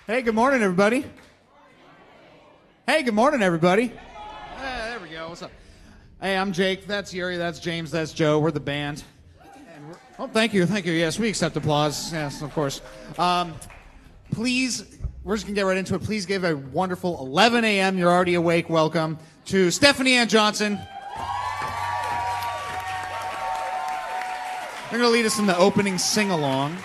Hey, good morning, everybody. Hey, good morning, everybody. There we go. What's up? Hey, I'm Jake. That's Yuri. That's James. That's Joe. We're the band. Oh, thank you. Thank you. Yes, we accept applause. Yes, of course. Please, we're just going to get right into it. Please give a wonderful 11 a.m. You're already awake welcome to Stephanie Ann Johnson. They're going to lead us in the opening sing-along.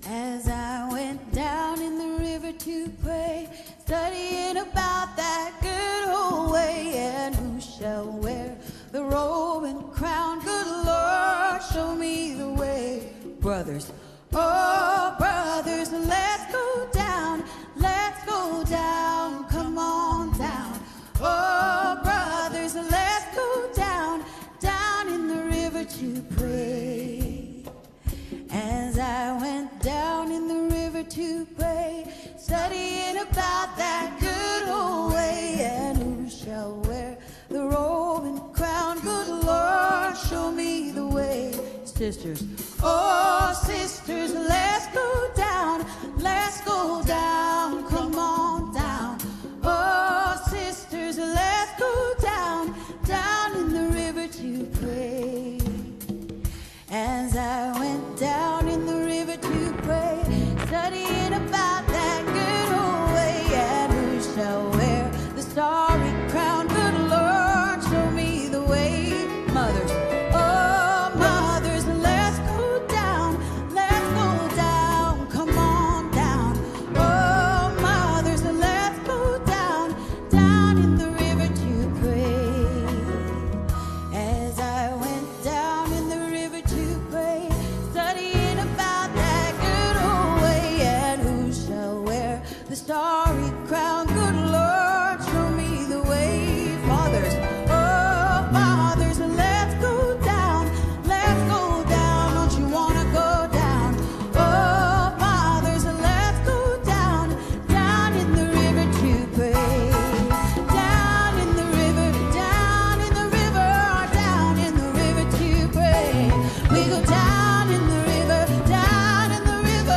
As I went down in the river to pray, studying about that good old way, and who shall wear the robe and crown? Good Lord, show me the way. Brothers, oh brothers, let's go down, come on down. Oh brothers, let's go down in the river to pray. As I went down in the river to pray, studying about that good old way, and who shall wear the robe and crown? Good Lord, show me the way. Sisters, oh sisters, let's go down, come on down. Oh sisters, let's go down in the river to pray. As I went down in the river to pray, studying about that good old way, and who shall wear the starry crown? Good Lord, show me the way. Mothers, oh mothers, let's go down, come on down. Oh mothers, let's go down in the river to pray. As I went down in the river to pray, studying about that good old way, and who shall wear the starry crown? Good Lord, show me the way. Fathers, oh fathers, let's go down, don't you wanna go down? Oh fathers, let's go down in the river to pray. Down in the river to pray. We go down in the river to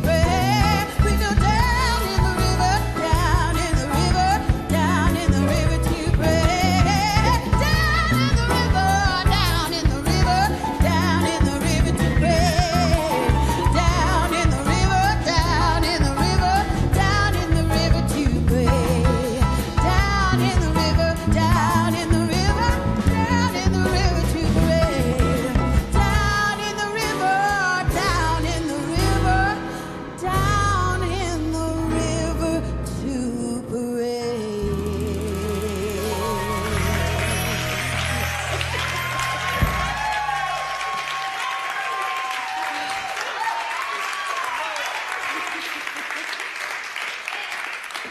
pray. We go down in the river to pray. Down in the river to pray. Down in the river to pray. Down in the river to pray. Down in the river to pray. Down in the river to pray.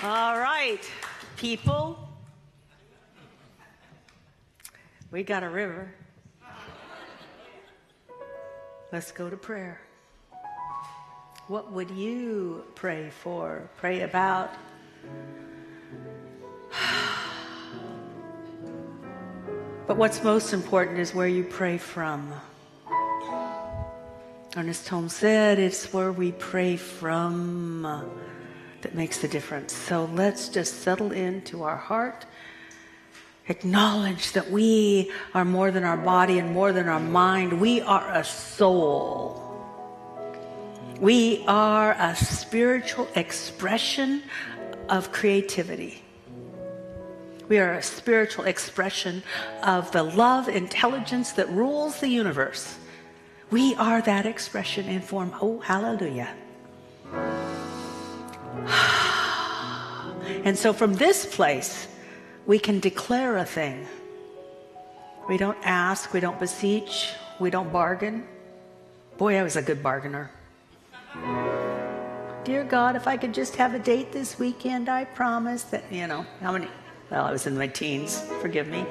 All right, people. We got a river. Let's go to prayer. What would you pray for? Pray about? But what's most important is where you pray from. Ernest Holmes said it's where we pray from that makes the difference. So let's just settle into our heart. Acknowledge that we are more than our body and more than our mind. We are a soul. We are a spiritual expression of creativity. We are a spiritual expression of the love, intelligence that rules the universe. We are that expression in form. Oh, hallelujah. And so from this place, we can declare a thing. We don't ask, we don't beseech, we don't bargain. Boy, I was a good bargainer. Dear God, if I could just have a date this weekend, I promise that, how many? Well, I was in my teens, forgive me.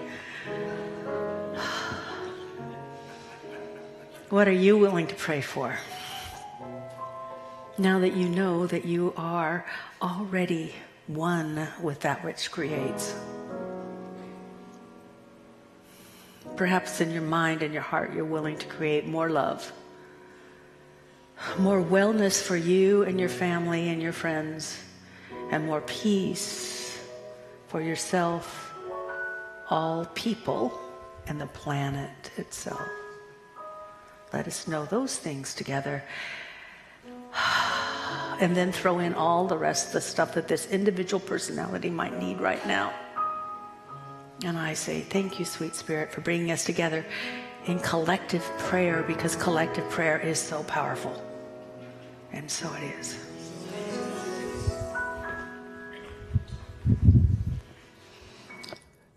What are you willing to pray for? Now that you know that you are already one with that which creates. Perhaps in your mind and your heart, you're willing to create more love, more wellness for you and your family and your friends, and more peace for yourself, all people, and the planet itself. Let us know those things together. And then throw in all the rest of the stuff that this individual personality might need right now. And I say, thank you, sweet Spirit, for bringing us together in collective prayer, because collective prayer is so powerful. And so it is.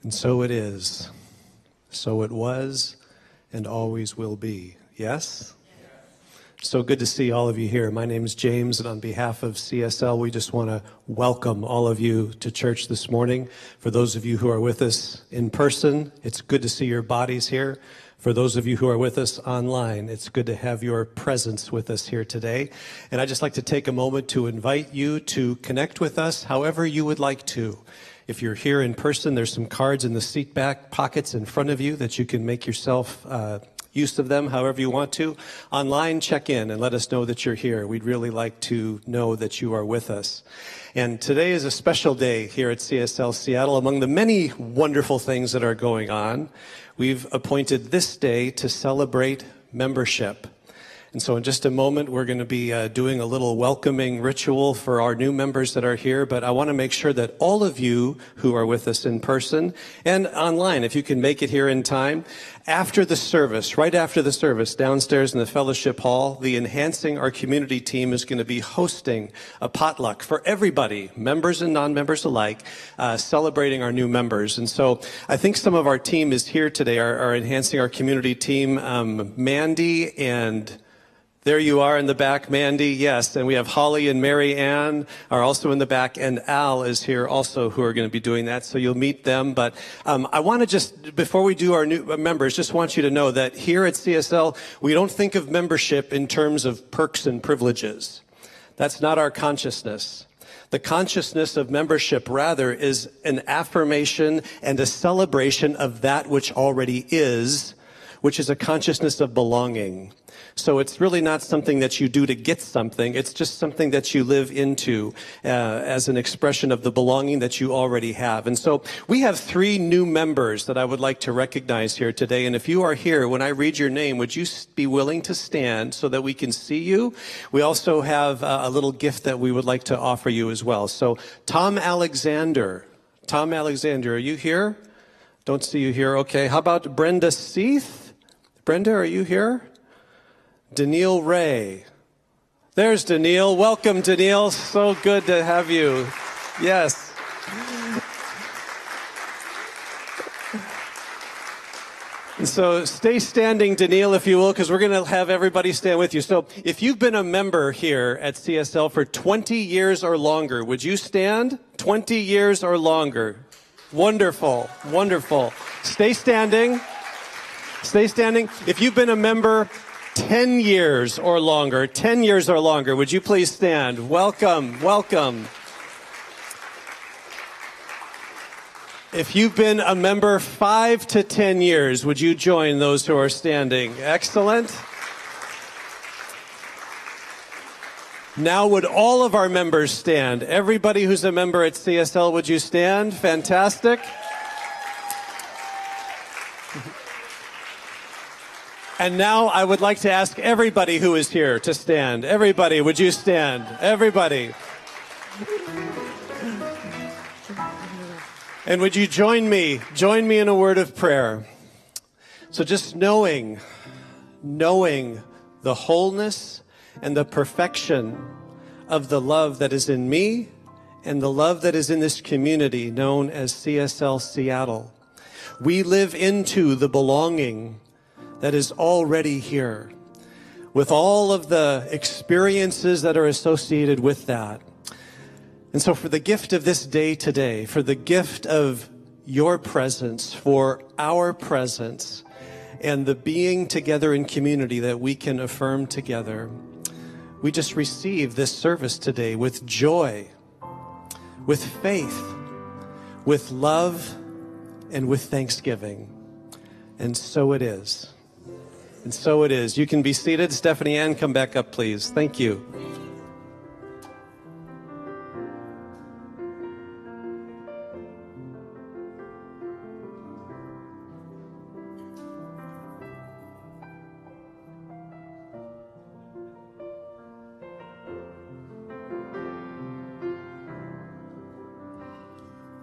And so it is. So it was and always will be. Yes? So good to see all of you here. My name is James, and on behalf of CSL, we just want to welcome all of you to church this morning. For those of you who are with us in person, it's good to see your bodies here. For those of you who are with us online, it's good to have your presence with us here today. And I'd just like to take a moment to invite you to connect with us however you would like to. If you're here in person, there's some cards in the seat back pockets in front of you that you can make yourself use of them however you want to. Online, check in and let us know that you're here. We'd really like to know that you are with us. And today is a special day here at CSL Seattle. Among the many wonderful things that are going on, we've appointed this day to celebrate membership. And so in just a moment, we're going to be doing a little welcoming ritual for our new members that are here. But I want to make sure that all of you who are with us in person and online, if you can make it here in time, after the service, right after the service, downstairs in the fellowship hall, the Enhancing Our Community team is going to be hosting a potluck for everybody, members and non-members alike, celebrating our new members. And so I think some of our team is here today, our Enhancing Our Community team, Mandy and... There you are in the back, Mandy, yes. And we have Holly and Mary Ann are also in the back, and Al is here also, who are going to be doing that, so you'll meet them. But I want to just, before we do our new members, just want you to know that here at CSL, we don't think of membership in terms of perks and privileges. That's not our consciousness. The consciousness of membership, rather, is an affirmation and a celebration of that which already is, which is a consciousness of belonging. So it's really not something that you do to get something. It's just something that you live into as an expression of the belonging that you already have. And so we have 3 new members that I would like to recognize here today. And if you are here, when I read your name, would you be willing to stand so that we can see you? We also have a little gift that we would like to offer you as well. So Tom Alexander, are you here? Don't see you here. Okay. How about Brenda Seath? Brenda, are you here? Danielle Ray. There's Danielle. Welcome, Danielle. So good to have you. Yes. And so stay standing, Danielle, if you will, because we're going to have everybody stand with you. So if you've been a member here at CSL for 20 years or longer, would you stand? 20 years or longer. Wonderful. Wonderful. Stay standing. Stay standing. If you've been a member 10 years or longer, would you please stand? Welcome, welcome. If you've been a member 5 to 10 years, would you join those who are standing? Excellent. Now would all of our members stand? Everybody who's a member at CSL, would you stand? Fantastic. And now I would like to ask everybody who is here to stand. Everybody, would you stand? Everybody. And would you join me in a word of prayer? So just knowing the wholeness and the perfection of the love that is in me and the love that is in this community known as CSL Seattle. We live into the belonging that is already here, with all of the experiences that are associated with that. And so for the gift of this day today, for the gift of your presence, for our presence, and the being together in community that we can affirm together, we just receive this service today with joy, with faith, with love, and with thanksgiving. And so it is. And so it is. You can be seated. Stephanie Ann, come back up, please. Thank you.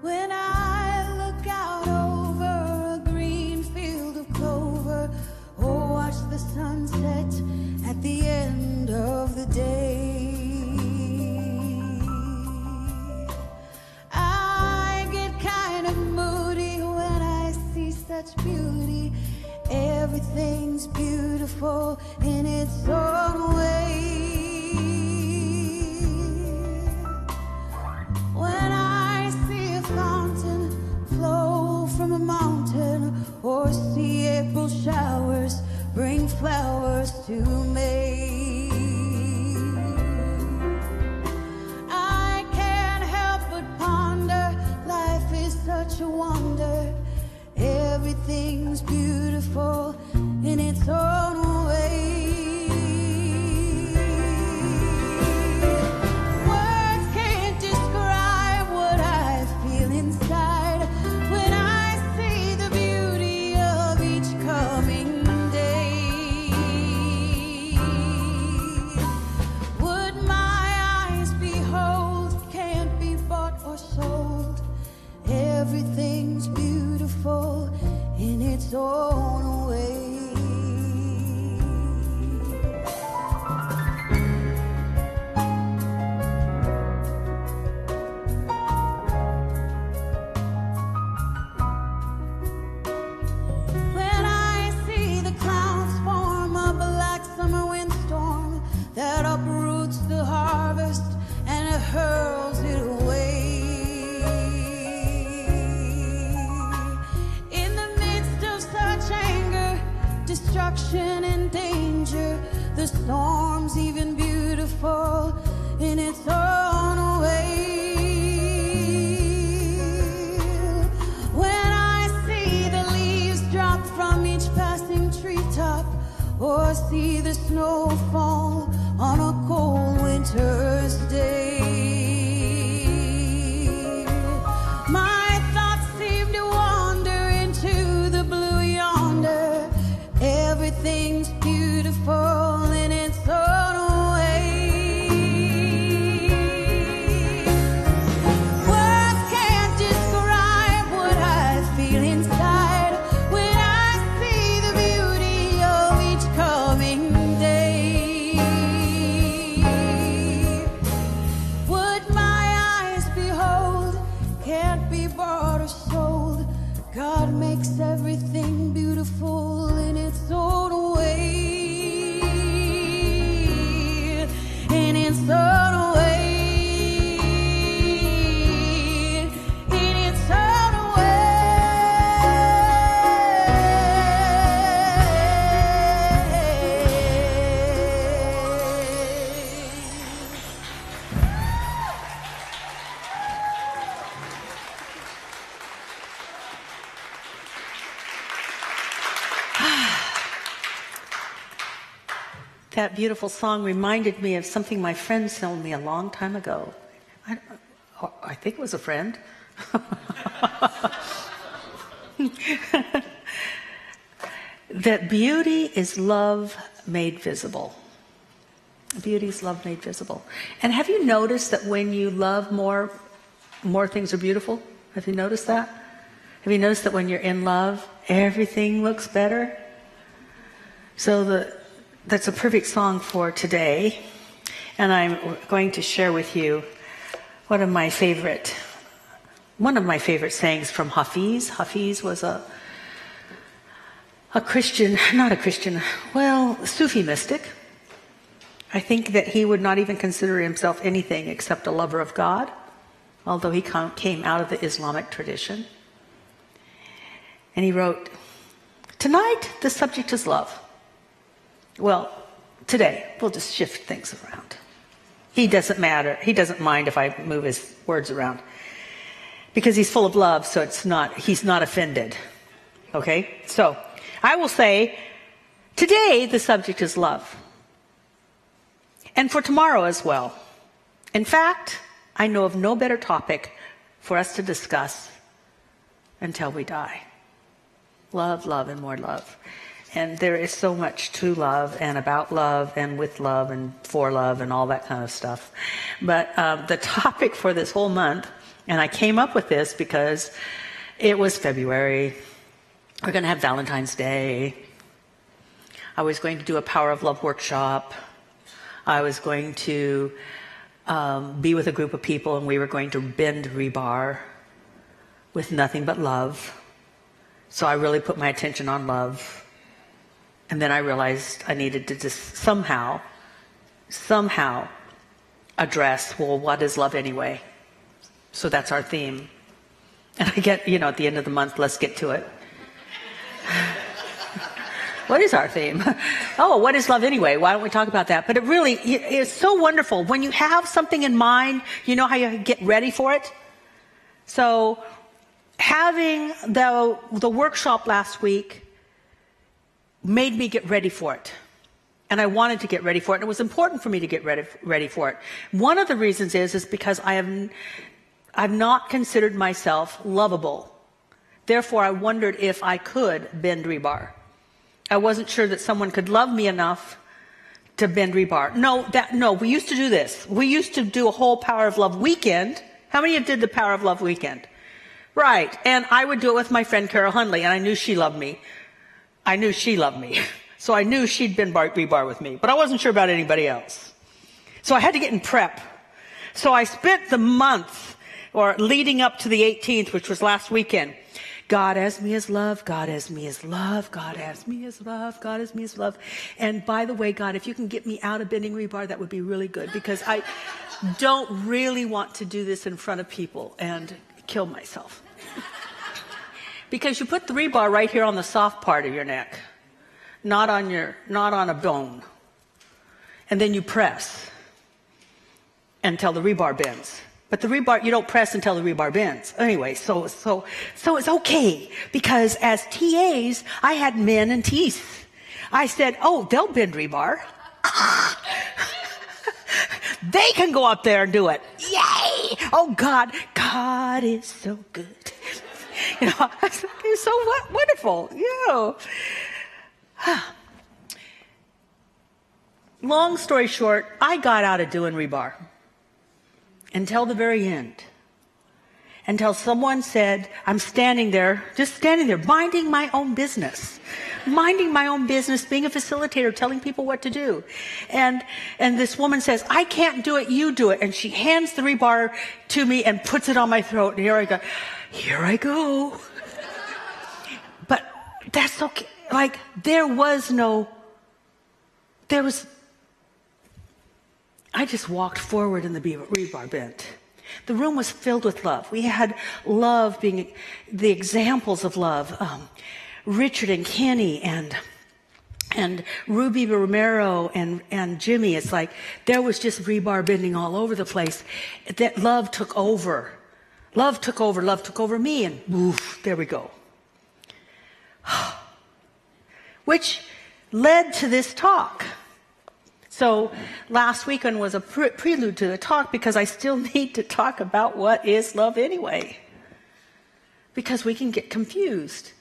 When I look out over a green field of clover, or watch the sunset at the end of the day, I get kind of moody when I see such beauty. Everything's beautiful in its own way. When I see a fountain flow from a mountain, or see April showers bring flowers to me, I can't help but ponder, life is such a wonder. Everything's beautiful in its own way. Words can't describe what I feel inside when I see the beauty of each coming day. What my eyes behold can't be bought or sold. Everything's beautiful in its own way. When I see the clouds form a black summer windstorm that uproots the harvest and hurls it away, in the midst of such anger, destruction and danger, the storm's even beautiful in its own way. When I see the leaves drop from each passing treetop, or see the snow fall on a cold winter's day, my thoughts seem to wander into the blue yonder. Everything's beautiful in its own way. Words can't describe what I feel inside when I see the beauty of each coming day. What my eyes behold can't be bought or sold. God makes everything beautiful in its own way. In its own way. In its own way. That beautiful song reminded me of something my friend told me a long time ago. I think it was a friend. That beauty is love made visible. Beauty is love made visible. And have you noticed that when you love more things are beautiful? Have you noticed that? Have you noticed that when you're in love, everything looks better? So that's a perfect song for today. And I'm going to share with you one of my favorite sayings from Hafiz. Hafiz was a Christian, not a Christian, well, Sufi mystic. I think that he would not even consider himself anything except a lover of God, although he came out of the Islamic tradition. And he wrote, "Tonight, the subject is love." Well, today, we'll just shift things around. He doesn't matter. He doesn't mind if I move his words around. Because he's full of love, so he's not offended. Okay? So, I will say, today the subject is love. And for tomorrow as well. In fact, I know of no better topic for us to discuss until we die. Love, love, and more love. And there is so much to love and about love and with love and for love and all that kind of stuff. But the topic for this whole month, and I came up with this because it was February. We're going to have Valentine's Day. I was going to do a Power of Love workshop. I was going to be with a group of people, and we were going to bend rebar with nothing but love. So I really put my attention on love. And then I realized I needed to just somehow address, well, what is love anyway? So that's our theme. And I get, at the end of the month, let's get to it. What is our theme? Oh, what is love anyway? Why don't we talk about that? But it really is so wonderful. When you have something in mind, you know how you get ready for it? So having the workshop last week made me get ready for it. And I wanted to get ready for it. And it was important for me to get ready for it. One of the reasons is because I've not considered myself lovable. Therefore, I wondered if I could bend rebar. I wasn't sure that someone could love me enough to bend rebar. No, we used to do this. We used to do a whole Power of Love weekend. How many of you did the Power of Love weekend? Right. And I would do it with my friend Carol Hundley, and I knew she loved me. So I knew she'd been rebar with me, but I wasn't sure about anybody else. So I had to get in prep. So I spent the month, or leading up to the 18th, which was last weekend, God has me as love, God has me as love, God has me as love, God has me as love. And by the way, God, if you can get me out of bending rebar, that would be really good, because I don't really want to do this in front of people and kill myself. Because you put the rebar right here on the soft part of your neck, not on a bone. And then you press until the rebar bends. But the rebar, you don't press until the rebar bends. Anyway, so it's okay, because as TAs, I had men and teeth. I said, oh, they'll bend rebar. They can go up there and do it. Yay! Oh, God is so good. It's so wonderful. Long story short, I got out of doing rebar until the very end. Until someone said, I'm standing there, minding my own business. Minding my own business, being a facilitator, telling people what to do. And this woman says, I can't do it, you do it. And she hands the rebar to me and puts it on my throat. And here I go. But that's okay. Like, I just walked forward and the rebar bent. The room was filled with love. We had love being the examples of love. Richard and Kenny and Ruby Romero and Jimmy. It's like there was just rebar bending all over the place. That love took over. Love took over me, and woof, there we go. Which led to this talk. So last weekend was a prelude to the talk, because I still need to talk about what is love anyway. Because we can get confused.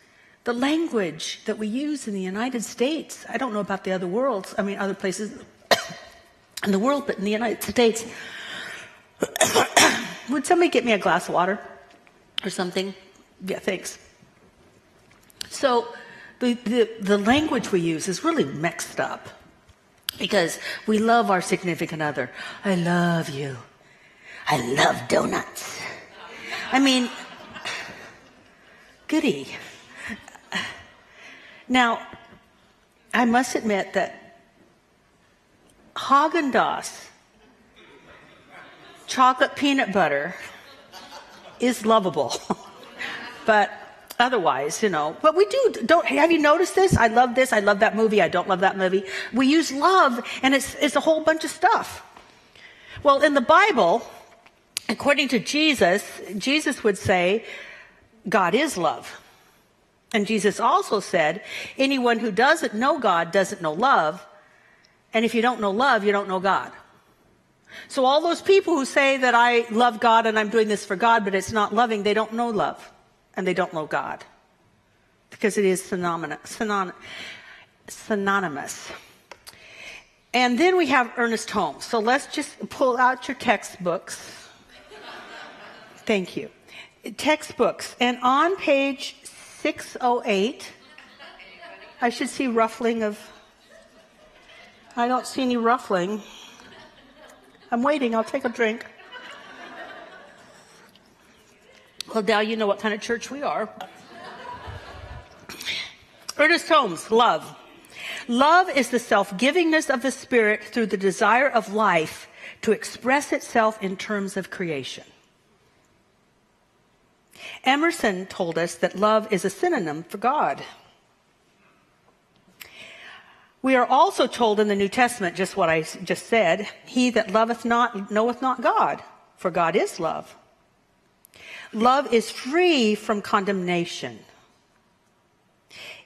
The language that we use in the United States, I don't know about the other worlds, other places in the world, but in the United States, would somebody get me a glass of water or something? Yeah, thanks. So the language we use is really mixed up, because we love our significant other. I love you. I love donuts. Goody. Now, I must admit that Haagen-Dazs chocolate peanut butter is lovable. But otherwise, But we have you noticed this? I love this. I love that movie. I don't love that movie. We use love, and it's a whole bunch of stuff. Well, in the Bible, according to Jesus would say, God is love. And Jesus also said, anyone who doesn't know God doesn't know love. And if you don't know love, you don't know God. So all those people who say that I love God and I'm doing this for God, but it's not loving, they don't know love. And they don't know God. Because it is synonymous. And then we have Ernest Holmes. So let's just pull out your textbooks. Thank you. Textbooks. And on page 608, I should see ruffling of... I don't see any ruffling. I'm waiting. I'll take a drink. Well, now you know what kind of church we are. Ernest Holmes, love. Love is the self-givingness of the Spirit through the desire of life to express itself in terms of creation. Emerson told us that love is a synonym for God. We are also told in the New Testament, just what I just said, he that loveth not knoweth not God, for God is love. Love is free from condemnation,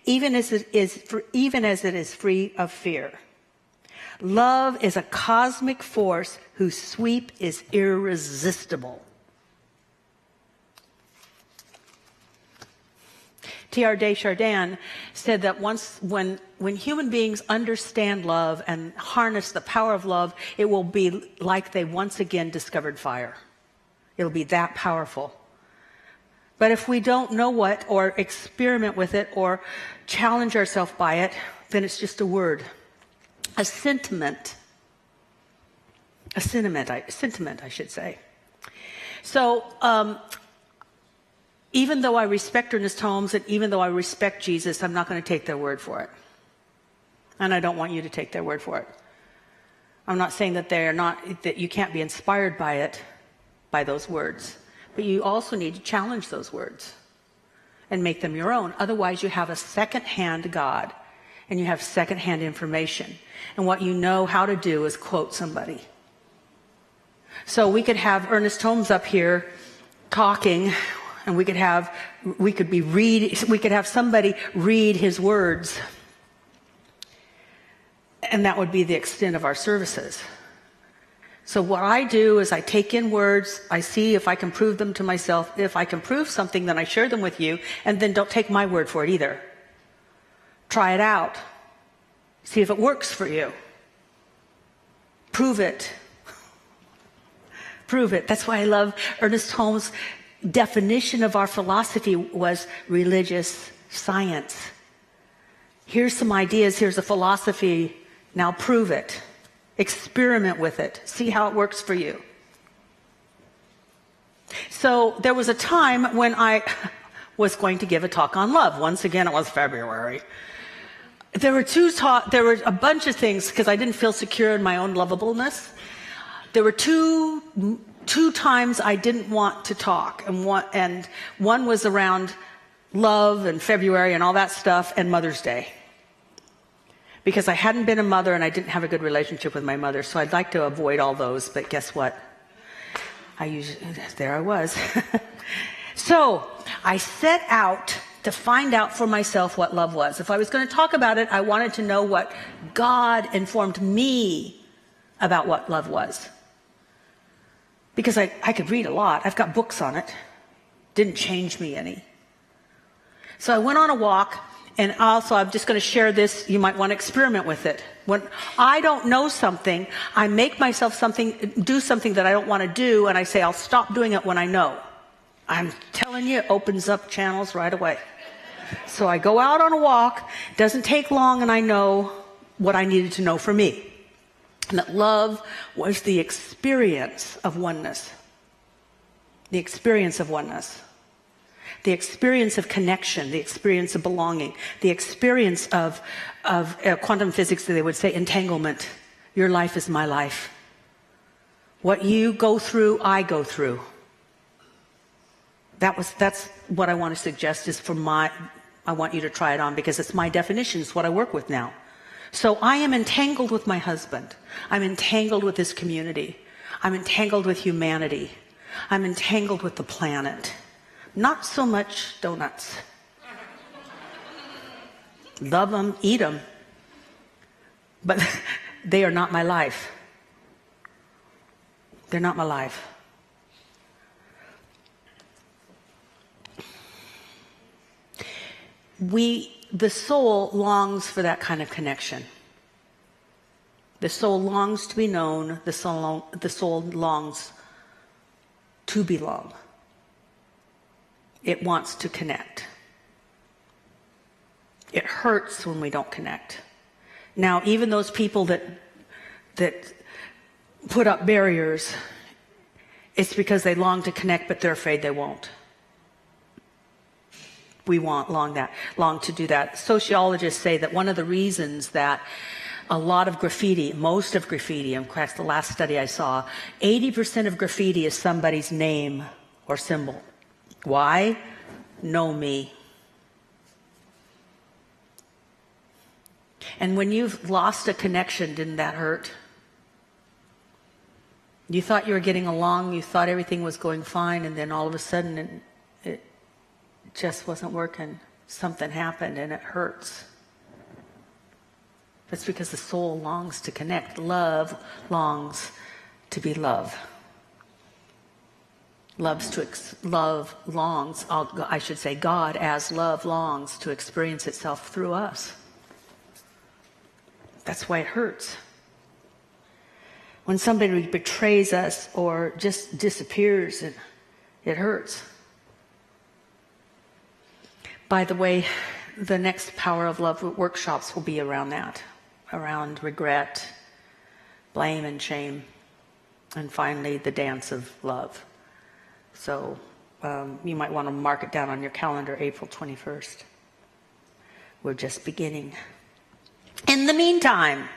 even as it is free of fear. Love is a cosmic force whose sweep is irresistible. T.R. Desjardins said that once when human beings understand love and harness the power of love, it will be like they once again discovered fire. It'll be that powerful. But if we don't know what, or experiment with it, or challenge ourselves by it, then it's just a word. A sentiment, I should say. So, even though I respect Ernest Holmes, and even though I respect Jesus, I'm not going to take their word for it. And I don't want you to take their word for it. I'm not saying that that you can't be inspired by it, by those words. But you also need to challenge those words and make them your own. Otherwise, you have a second-hand God, and you have second-hand information. And what you know how to do is quote somebody. So we could have Ernest Holmes up here talking, and we could have somebody read his words, and that would be the extent of our services. So what I do is I take in words, I see if I can prove them to myself. If I can prove something, then I share them with you, and then don't take my word for it either. Try it out. See if it works for you. Prove it. Prove it. That's why I love Ernest Holmes' definition of our philosophy was religious science. Here's some ideas, here's a philosophy, now prove it. Experiment with it. See how it works for you. So there was a time when I was going to give a talk on love. Once again, it was February. There were a bunch of things because I didn't feel secure in my own lovableness. There were two times I didn't want to talk, and one was around love and February and all that stuff, and Mother's Day. Because I hadn't been a mother and I didn't have a good relationship with my mother, so I'd like to avoid all those, but guess what? There I was. So I set out to find out for myself what love was. If I was going to talk about it, I wanted to know what God informed me about what love was. Because I could read a lot. I've got books on it. Didn't change me any. So I went on a walk. And also, I'm just going to share this. You might want to experiment with it. When I don't know something, I make myself do something that I don't want to do, and I say, I'll stop doing it when I know. I'm telling you, it opens up channels right away. So I go out on a walk. It doesn't take long, and I know what I needed to know for me. And that love was the experience of oneness. The experience of oneness. The experience of connection, the experience of belonging, the experience of quantum physics, they would say entanglement. Your life is my life. What you go through, I go through. That's what I want to suggest is I want you to try it on because it's my definition. It's what I work with now. So I am entangled with my husband. I'm entangled with this community. I'm entangled with humanity. I'm entangled with the planet. Not so much donuts. Love them, eat them. But they are not my life. They're not my life. The soul longs for that kind of connection. The soul longs to be known. The soul longs to belong. It wants to connect. It hurts when we don't connect. Now, even those people that put up barriers, it's because they long to connect, but they're afraid they won't. We long to do that. Sociologists say that one of the reasons that a lot of graffiti, most of graffiti, in fact, the last study I saw, 80% of graffiti is somebody's name or symbol. Why? Know me. And when you've lost a connection, didn't that hurt? You thought you were getting along, you thought everything was going fine, and then all of a sudden it just wasn't working. Something happened and it hurts. That's because the soul longs to connect. Love longs to be love. God as love longs to experience itself through us. That's why it hurts. When somebody betrays us or just disappears, it hurts. By the way, the next Power of Love workshops will be around that, around regret, blame and shame, and finally the dance of love. So you might want to mark it down on your calendar, April 21st. We're just beginning. In the meantime,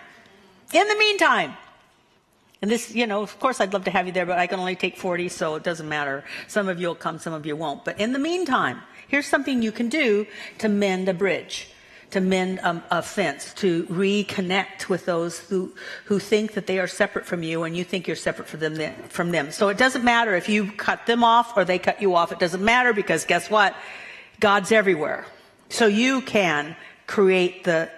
and this, of course I'd love to have you there, but I can only take 40, so it doesn't matter. Some of you will come, some of you won't. But in the meantime, here's something you can do to mend a bridge, to mend a fence, to reconnect with those who think that they are separate from you and you think you're separate from them. So it doesn't matter if you cut them off or they cut you off. It doesn't matter because guess what? God's everywhere. So you can create the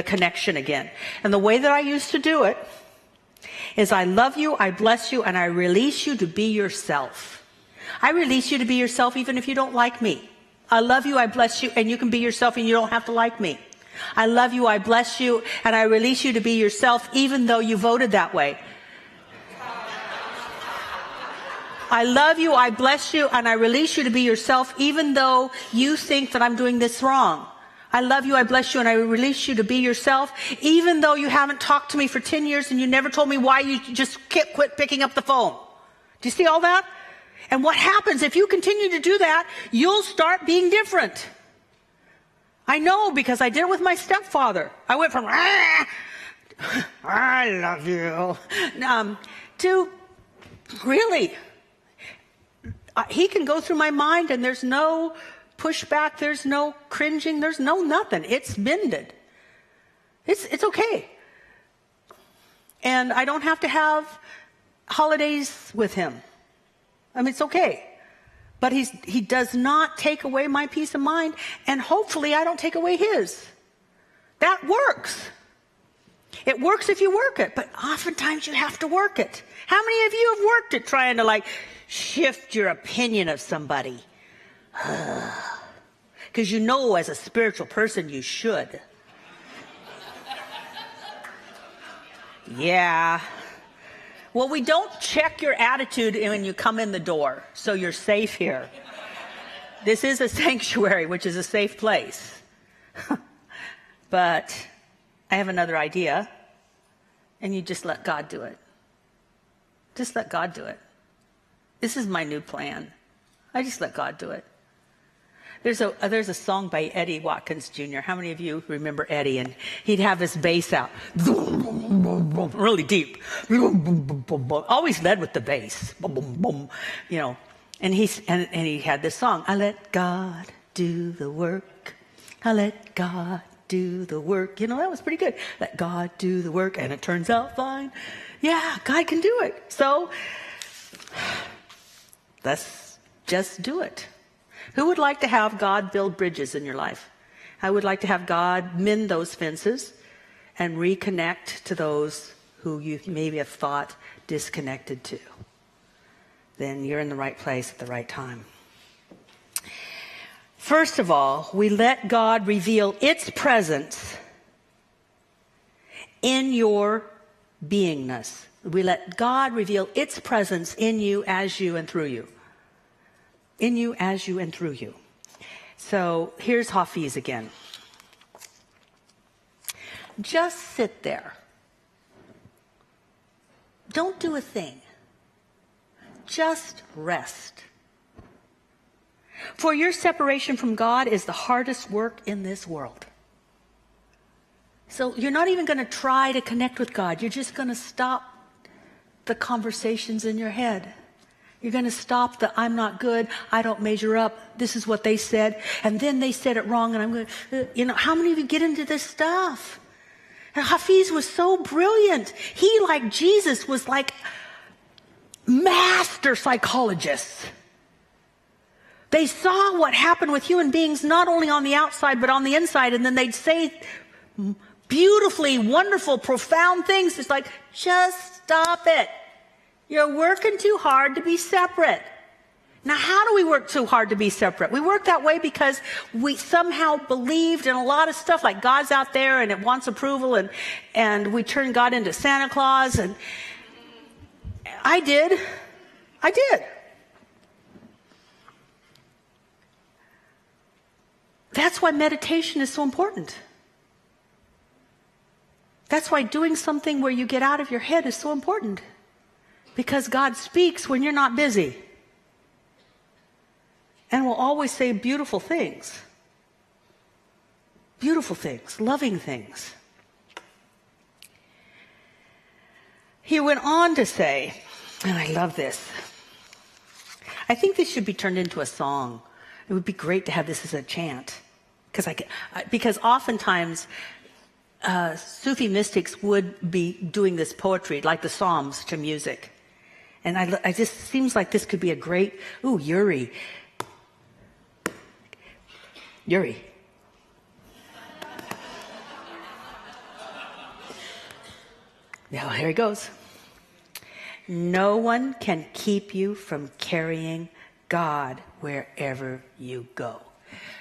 connection again. And the way that I used to do it is I love you, I bless you, and I release you to be yourself. I release you to be yourself even if you don't like me. I love you, I bless you, and you can be yourself and you don't have to like me. I love you, I bless you, and I release you to be yourself even though you voted that way. I love you, I bless you, and I release you to be yourself even though you think that I'm doing this wrong. I love you, I bless you, and I release you to be yourself, even though you haven't talked to me for 10 years and you never told me why you just quit picking up the phone. Do you see all that? And what happens if you continue to do that, you'll start being different. I know because I did it with my stepfather. I went from, I love you, to really, he can go through my mind and there's no pushback, there's no cringing, there's no nothing. It's mended. It's okay. And I don't have to have holidays with him. I mean, it's okay. But he does not take away my peace of mind, and hopefully I don't take away his. That works. It works if you work it, but oftentimes you have to work it. How many of you have worked it trying to shift your opinion of somebody? Because as a spiritual person you should. Yeah. Well, we don't check your attitude when you come in the door, so you're safe here. This is a sanctuary, which is a safe place. But I have another idea, and you just let God do it. Just let God do it. This is my new plan. I just let God do it. There's a song by Eddie Watkins Jr. How many of you remember Eddie? And he'd have his bass out, really deep. Always led with the bass, and And he had this song, I let God do the work. I let God do the work. You know, that was pretty good. Let God do the work, and it turns out fine. Yeah, God can do it. So let's just do it. Who would like to have God build bridges in your life? I would like to have God mend those fences and reconnect to those who you maybe have thought disconnected to. Then you're in the right place at the right time. First of all, we let God reveal its presence in your beingness. We let God reveal its presence in you, as you, and through you. In you, as you, and through you. So here's Hafiz again. Just sit there. Don't do a thing. Just rest. For your separation from God is the hardest work in this world. So you're not even going to try to connect with God. You're just going to stop the conversations in your head. You're going to stop the I'm not good, I don't measure up, this is what they said, and then they said it wrong, and I'm going to, how many of you get into this stuff? And Hafiz was so brilliant. He, like Jesus, was like master psychologists. They saw what happened with human beings, not only on the outside, but on the inside. And then they'd say beautifully, wonderful, profound things. It's like, just stop it. You're working too hard to be separate. Now, how do we work too hard to be separate? We work that way because we somehow believed in a lot of stuff, like God's out there and it wants approval, and we turn God into Santa Claus. And I did. That's why meditation is so important. That's why doing something where you get out of your head is so important. Because God speaks when you're not busy. And will always say beautiful things. Beautiful things, loving things. He went on to say, and I love this, I think this should be turned into a song. It would be great to have this as a chant. Because oftentimes Sufi mystics would be doing this poetry, like the Psalms, to music. And I just seems like this could be a great, Yuri. Now, here he goes. No one can keep you from carrying God wherever you go.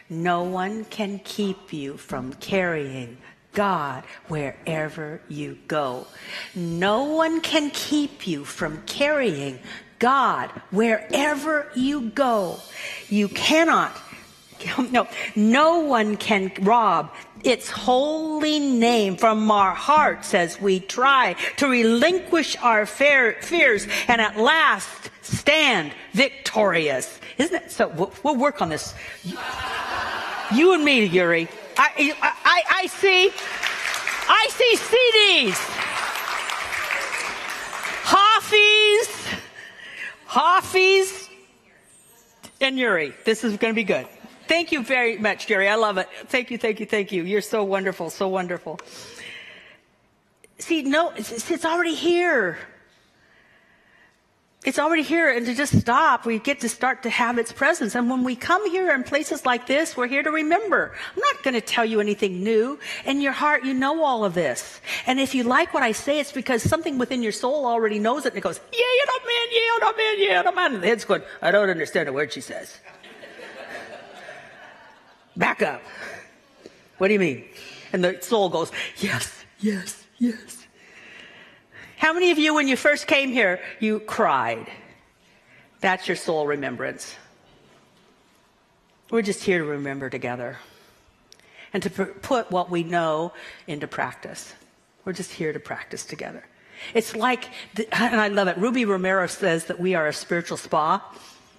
No one can keep you from carrying God wherever you go. No one can keep you from carrying God wherever you go. You cannot, no one can rob its holy name from our hearts as we try to relinquish our fears and at last stand victorious. Isn't it? So we'll work on this. You and me, Yuri. I see CDs. Hafiz, and Yuri. This is going to be good. Thank you very much, Yuri. I love it. Thank you. You're so wonderful, so wonderful. See, no, it's already here. It's already here, and to just stop, we get to start to have its presence. And when we come here in places like this, we're here to remember. I'm not going to tell you anything new. In your heart, you know all of this. And if you like what I say, it's because something within your soul already knows it, and it goes, yeah, you don't mean. And the head's going, I don't understand a word she says. Back up. What do you mean? And the soul goes, yes. How many of you, when you first came here, you cried? That's your soul remembrance. We're just here to remember together and to put what we know into practice. We're just here to practice together. It's like, and I love it, Ruby Romero says that we are a spiritual spa,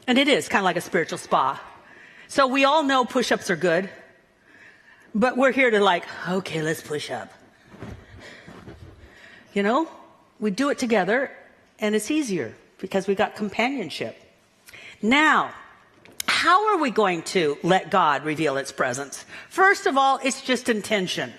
and it is kind of like a spiritual spa. So we all know push-ups are good, but we're here to okay, let's push up. We do it together, and it's easier because we got companionship. Now, how are we going to let God reveal its presence? First of all, it's just intention.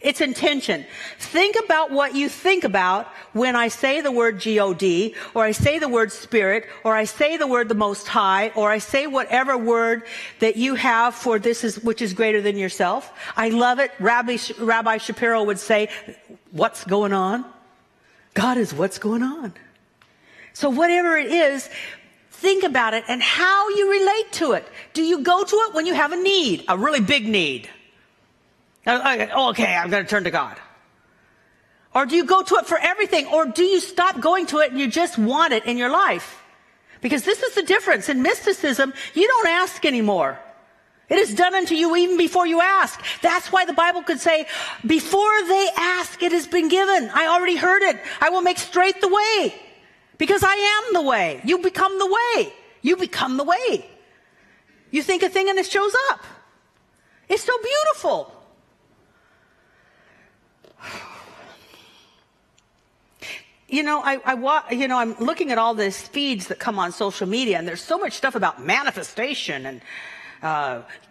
It's intention. Think about what you think about when I say the word G-O-D, or I say the word Spirit, or I say the word the Most High, or I say whatever word that you have for which is greater than yourself. I love it. Rabbi Shapiro would say, what's going on? God is what's going on. So whatever it is, think about it and how you relate to it. Do you go to it when you have a need, a really big need? Okay, I'm going to turn to God. Or do you go to it for everything? Or do you stop going to it and you just want it in your life? Because this is the difference. In mysticism, you don't ask anymore. It is done unto you even before you ask. That's why the Bible could say, before they ask, it has been given. I already heard it. I will make straight the way. Because I am the way. You become the way. You become the way. You think a thing and it shows up. It's so beautiful. I'm looking at all these feeds that come on social media, and there's so much stuff about manifestation and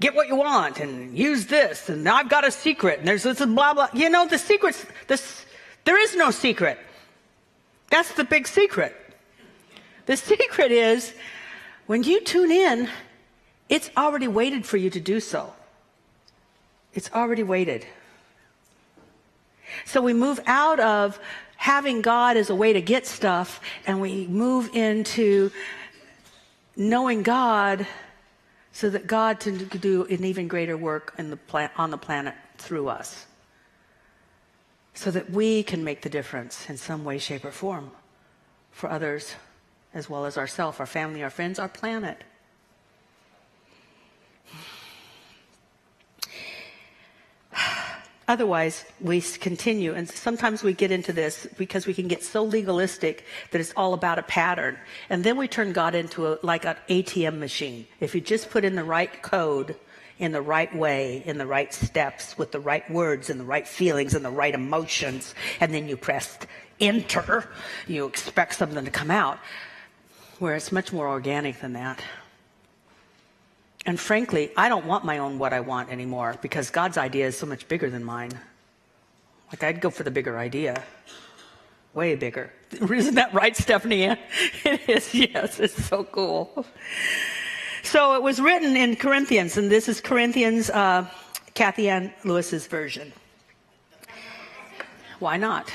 get what you want and use this, and I've got a secret, and there's this and blah, blah. The secret's there is no secret. That's the big secret. The secret is when you tune in, it's already waited for you to do so. It's already waited. So we move out of having God as a way to get stuff, and we move into knowing God so that God can do an even greater work on the planet through us. So that we can make the difference in some way, shape, or form for others as well as ourselves, our family, our friends, our planet. Otherwise, we continue, and sometimes we get into this because we can get so legalistic that it's all about a pattern. And then we turn God into like an ATM machine. If you just put in the right code, in the right way, in the right steps, with the right words and the right feelings and the right emotions, and then you press enter, you expect something to come out, where it's much more organic than that. And frankly, I don't want my own what I want anymore, because God's idea is so much bigger than mine. Like, I'd go for the bigger idea. Way bigger. Isn't that right, Stephanie? It is, yes, it's so cool. So it was written in Corinthians, and this is Corinthians, Kathianne Lewis's version. Why not?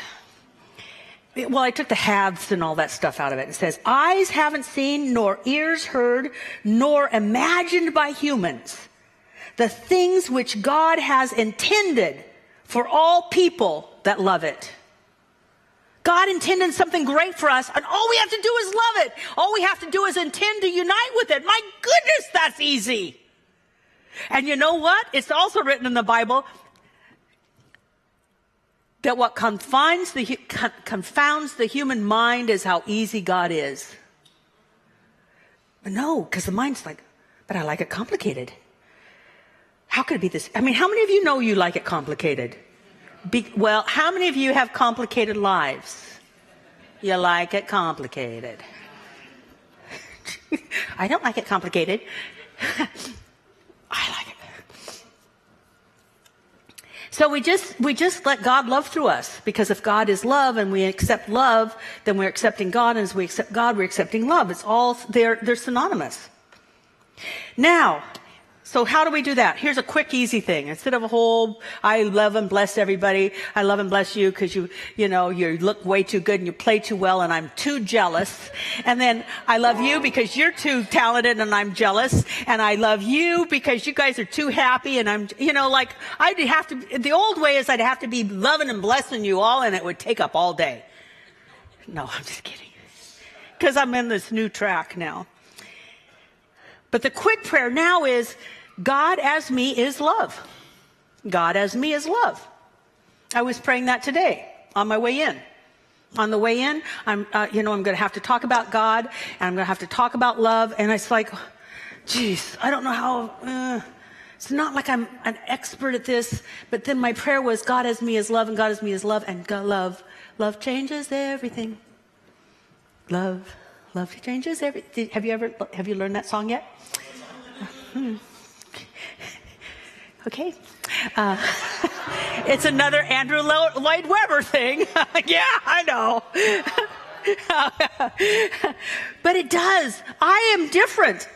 Well, I took the haves and all that stuff out of it. It says, eyes haven't seen, nor ears heard, nor imagined by humans, the things which God has intended for all people that love it. God intended something great for us, and all we have to do is love it. All we have to do is intend to unite with it. My goodness, that's easy. And you know what? It's also written in the Bible that what confounds the human mind is how easy God is. But no, because the mind's like, but I like it complicated. How could it be this? I mean, how many of you know you like it complicated? Well, how many of you have complicated lives? You like it complicated. I don't like it complicated. I like it. So we just let God love through us, because if God is love and we accept love, then we're accepting God, and as we accept God, we're accepting love. It's all they're synonymous. Now, so how do we do that? Here's a quick, easy thing. Instead of a whole, I love and bless everybody. I love and bless you because you look way too good and you play too well and I'm too jealous. And then I love you because you're too talented and I'm jealous. And I love you because you guys are too happy and I'm, I'd have to, the old way is I'd have to be loving and blessing you all and it would take up all day. No, I'm just kidding. Because I'm in this new track now. But the quick prayer now is, God as me is love. God as me is love. I was praying that today on my way in. On the way in, I'm going to have to talk about God, and I'm going to have to talk about love, and it's like, geez, I don't know how. It's not like I'm an expert at this, but then my prayer was, God as me is love, and God as me is love, and God, love changes everything. Love Love changes everything. Have you learned that song yet? Okay. It's another Andrew Lloyd Webber thing. Yeah, I know. But it does. I am different.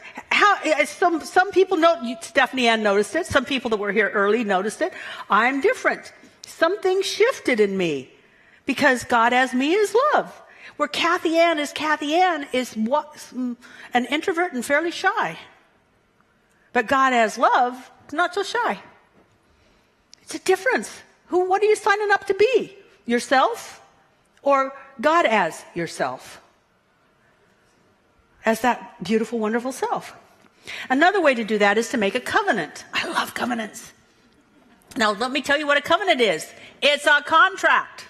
Some people know, Stephanie Ann noticed it. Some people that were here early noticed it. I'm different. Something shifted in me because God as me is love. Where Kathianne is an introvert and fairly shy. But God as love, not so shy. It's a difference. What are you signing up to be? Yourself or God as yourself? As that beautiful, wonderful self. Another way to do that is to make a covenant. I love covenants. Now, let me tell you what a covenant is. It's a contract.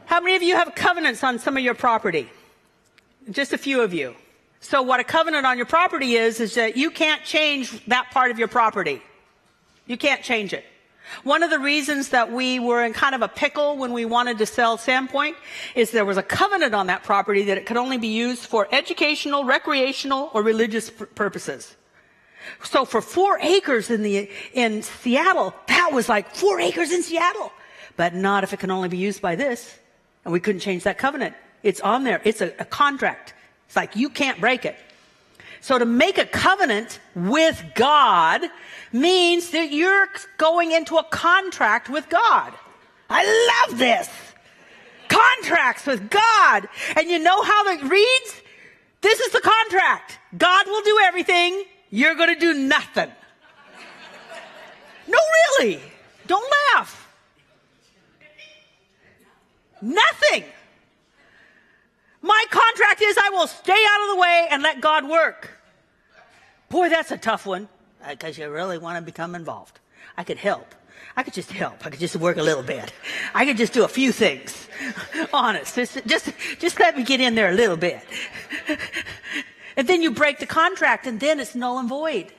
How many of you have covenants on some of your property? Just a few of you. So what a covenant on your property is that you can't change that part of your property. You can't change it. One of the reasons that we were in kind of a pickle when we wanted to sell Sandpoint is there was a covenant on that property that it could only be used for educational, recreational, or religious purposes. So for 4 acres in Seattle, that was like 4 acres in Seattle. But not if it can only be used by this. And we couldn't change that covenant. It's on there. It's a contract. It's like you can't break it. So to make a covenant with God means that you're going into a contract with God. I love this. Contracts with God. And you know how it reads? This is the contract. God will do everything. You're going to do nothing. No, really. Don't laugh. Nothing. My contract is I will stay out of the way and let God work. Boy, that's a tough one because you really want to become involved. I could help. I could just help. I could just work a little bit. I could just do a few things. Honest. Just let me get in there a little bit. And then you break the contract and then it's null and void.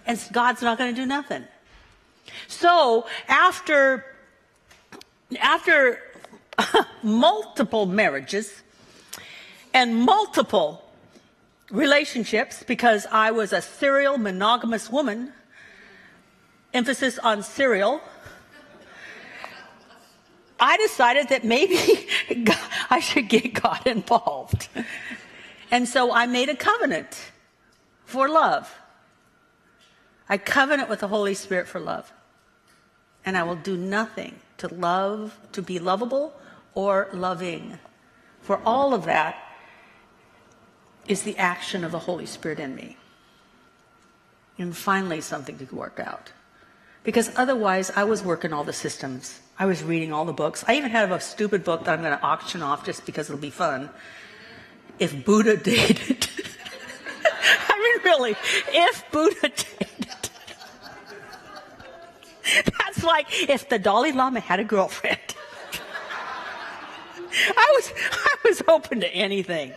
And God's not going to do nothing. So after multiple marriages and multiple relationships, because I was a serial monogamous woman, emphasis on serial, I decided that maybe I should get God involved. And so I made a covenant for love. I covenant with the Holy Spirit for love. And I will do nothing to love, to be lovable or loving. For all of that is the action of the Holy Spirit in me. And finally something to work out. Because otherwise I was working all the systems. I was reading all the books. I even have a stupid book that I'm going to auction off just because it'll be fun. If Buddha dated. I mean, really, if Buddha dated. That's like if the Dalai Lama had a girlfriend. I was open to anything.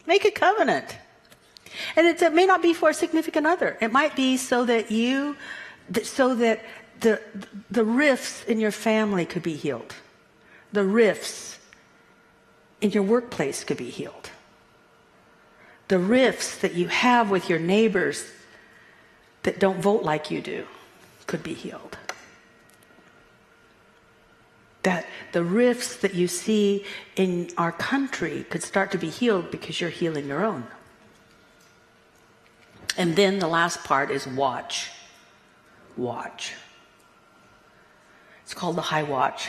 Make a covenant. And it may not be for a significant other. It might be so that the rifts in your family could be healed. The rifts in your workplace could be healed. The rifts that you have with your neighbors that don't vote like you do could be healed. That the rifts that you see in our country could start to be healed because you're healing your own. And then the last part is watch. Watch. It's called the high watch.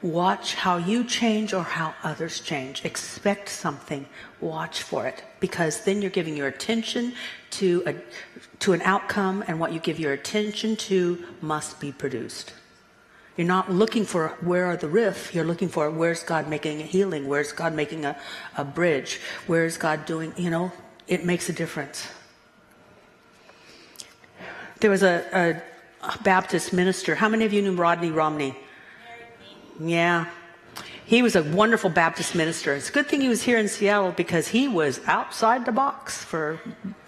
Watch how you change or how others change. Expect something. Watch for it. Because then you're giving your attention to an outcome, and what you give your attention to must be produced. You're not looking for where are the rift. You're looking for where's God making a healing? Where's God making a bridge? Where's God doing, it makes a difference. There was a Baptist minister. How many of you knew Rodney Romney? Yeah. He was a wonderful Baptist minister. It's a good thing he was here in Seattle because he was outside the box for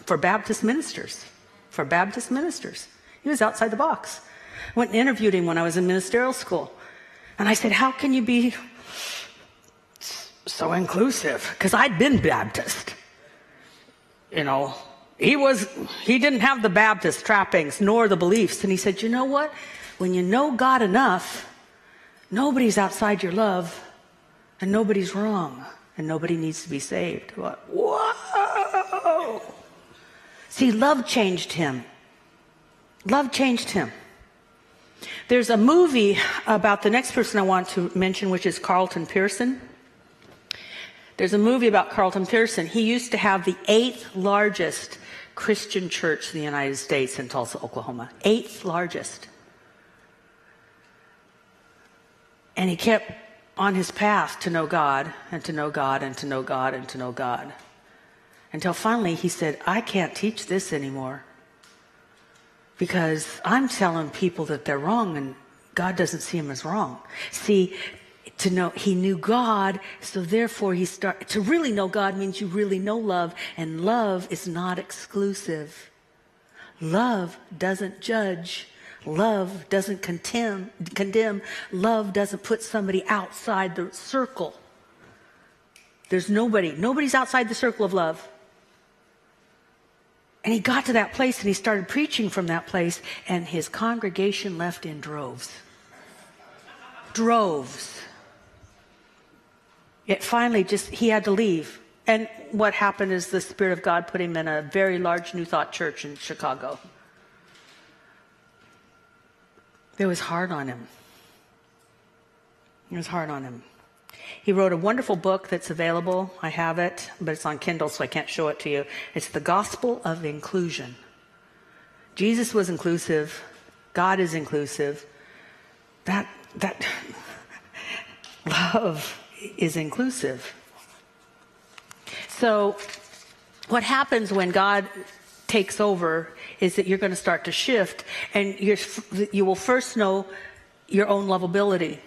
Baptist ministers. For Baptist ministers. He was outside the box. I went and interviewed him when I was in ministerial school. And I said, how can you be so inclusive? Because I'd been Baptist. You know, he didn't have the Baptist trappings nor the beliefs. And he said, you know what? When you know God enough, nobody's outside your love and nobody's wrong and nobody needs to be saved. I thought, whoa! See, love changed him. Love changed him. There's a movie about the next person I want to mention, which is Carlton Pearson. There's a movie about Carlton Pearson. He used to have the 8th largest Christian church in the United States in Tulsa, Oklahoma. 8th largest. And he kept on his path to know God, and to know God, and to know God, and to know God. Until finally he said, I can't teach this anymore. Because I'm telling people that they're wrong, and God doesn't see them as wrong. See, he knew God, so therefore to really know God means you really know love, and love is not exclusive. Love doesn't judge. Love doesn't condemn. Love doesn't put somebody outside the circle. There's nobody's outside the circle of love. And he got to that place and he started preaching from that place, and his congregation left in droves. Droves. It finally he had to leave. And what happened is the Spirit of God put him in a very large New Thought church in Chicago. It was hard on him. It was hard on him. He wrote a wonderful book that's available. I have it, but it's on Kindle, so I can't show it to you. It's The Gospel of Inclusion. Jesus was inclusive. God is inclusive. That love is inclusive. So what happens when God takes over is that you're going to start to shift, and you will first know your own lovability.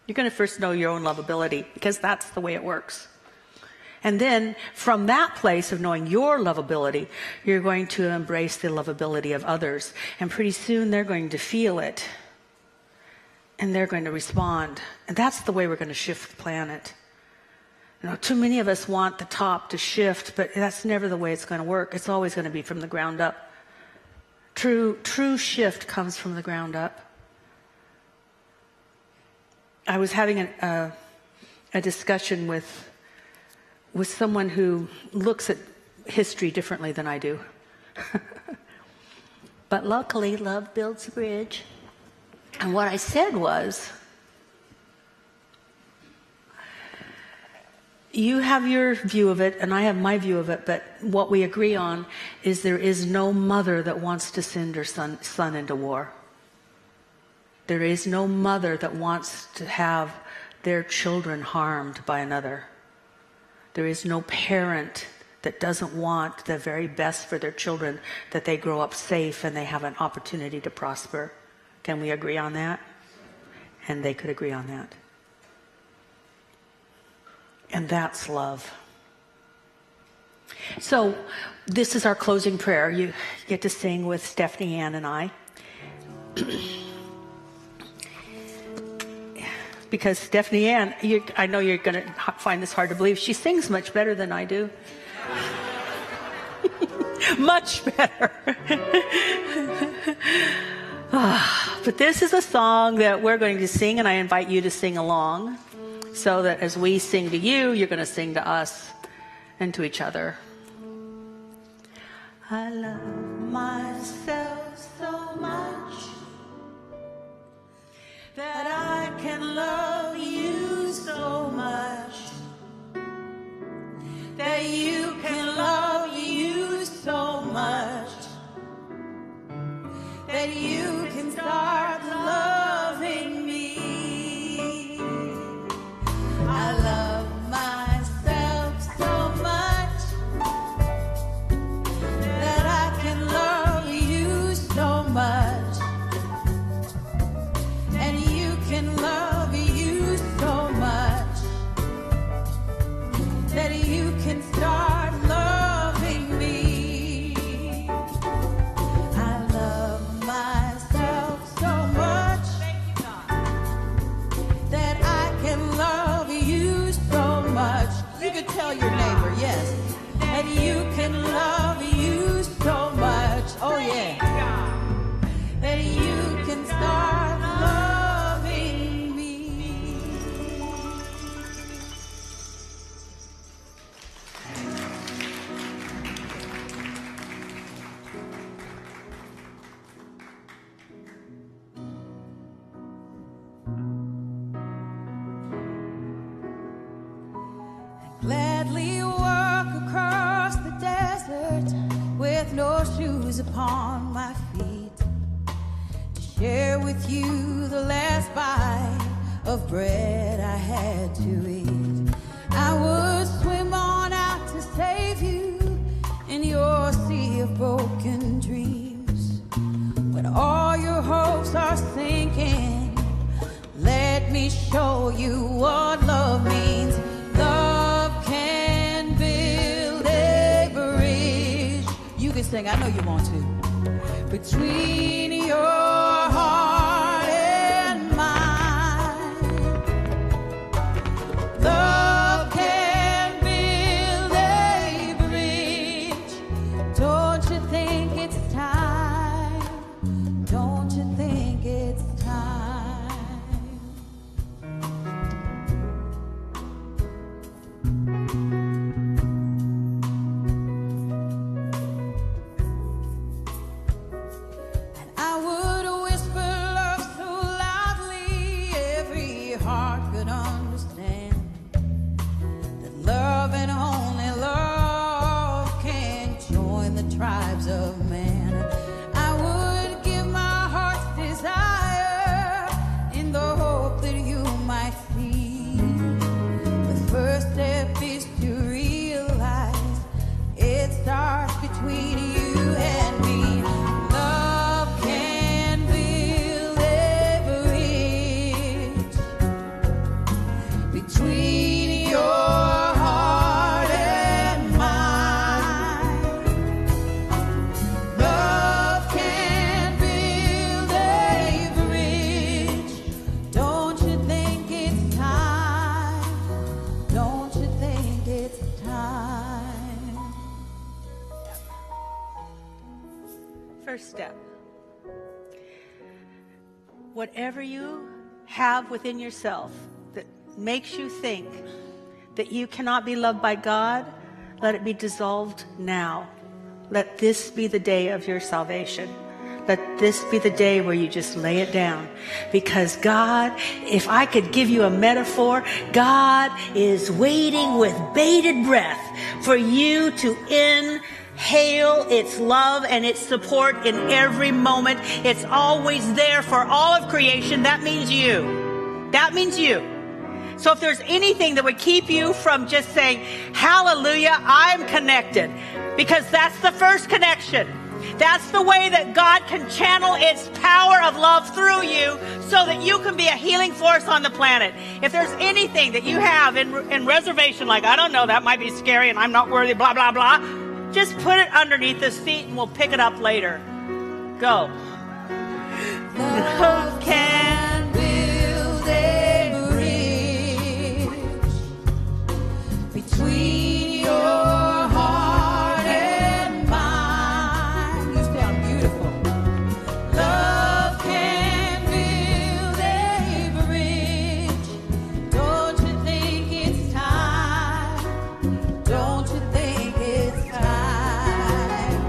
You're going to first know your own lovability, because that's the way it works. And then from that place of knowing your lovability, you're going to embrace the lovability of others. And pretty soon they're going to feel it. And they're going to respond. And that's the way we're going to shift the planet. You know, too many of us want the top to shift, but that's never the way it's going to work. It's always going to be from the ground up. True shift comes from the ground up. I was having a discussion with someone who looks at history differently than I do. But luckily, love builds a bridge. And what I said was, you have your view of it, and I have my view of it, but what we agree on is there is no mother that wants to send her son into war. There is no mother that wants to have their children harmed by another. There is no parent that doesn't want the very best for their children, that they grow up safe and they have an opportunity to prosper. Can we agree on that? And they could agree on that. And that's love. So this is our closing prayer. You get to sing with Stephanie Ann and I. Because Stephanie Ann, I know you're going to find this hard to believe, she sings much better than I do. Much better. But this is a song that we're going to sing, and I invite you to sing along, so that as we sing to you, you're going to sing to us and to each other. I love myself so much that I can love you so much, that you can love you so much, that you can start loving me. I love myself so much that I can love you so much, and you can love you can love you so much. Oh yeah. That you can start loving me. Gladly walk across the desert with no shoes upon my feet, to share with you the last bite of bread I had to eat. I would swim on out to save you in your sea of broken dreams. When all your hopes are sinking, let me show you what love means. Love can build a bridge. You can sing, I know you want to. Between your heart and mine. Love can build a bridge. Don't you think it's time? Don't you think it's time? I would whisper love so loudly every heart could understand that love and only love can join the tribes of man. I would give my heart's desire in the hope that you might see. The first step is to realize it starts between you and me. Love can build a bridge between your heart and mine. Love can build a bridge. Don't you think it's time? Don't you think it's time? First step. Whatever you have within yourself that makes you think that you cannot be loved by God, let it be dissolved now. Let this be the day of your salvation. Let this be the day where you just lay it down. Because God, if I could give you a metaphor, God is waiting with bated breath for you to inhale its love and its support in every moment. It's always there for all of creation. That means you. That means you. So if there's anything that would keep you from just saying, hallelujah, I'm connected, because that's the first connection. That's the way that God can channel its power of love through you so that you can be a healing force on the planet. If there's anything that you have in reservation, like, I don't know, that might be scary and I'm not worthy, blah, blah, blah, just put it underneath the seat and we'll pick it up later. Go. Love can build a bridge between your heart and mine. You sound beautiful. Love can build a bridge. Don't you think it's time? Don't you think it's time?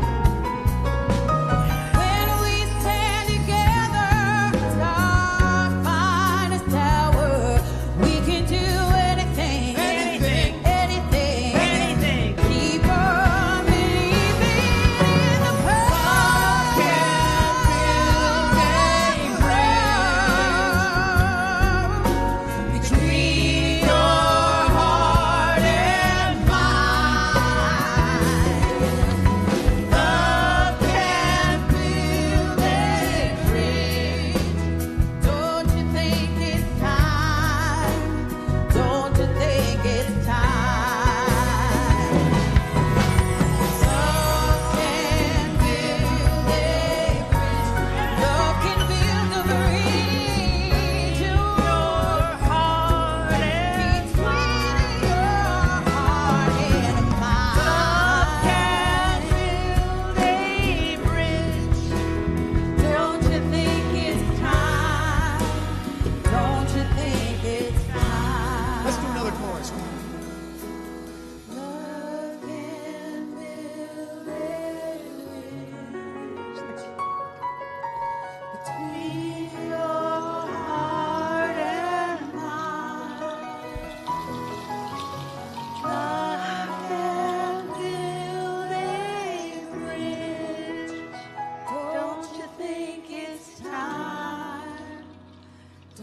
When we stand together,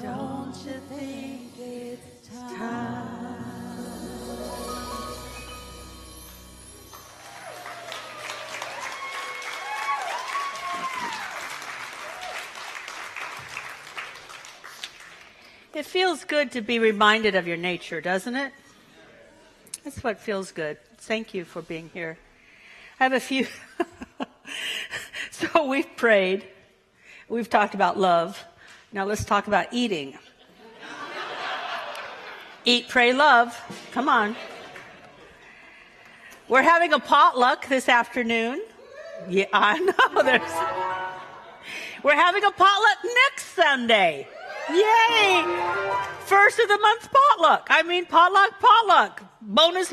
Don't you think it's time? It feels good to be reminded of your nature, doesn't it? That's what feels good. Thank you for being here. I have a few. So we've prayed. We've talked about love. Now let's talk about eating. Eat, pray, love. Come on. We're having a potluck this afternoon. Yeah, I know. We're having a potluck next Sunday. Yay! First of the month potluck. I mean, potluck. Bonus.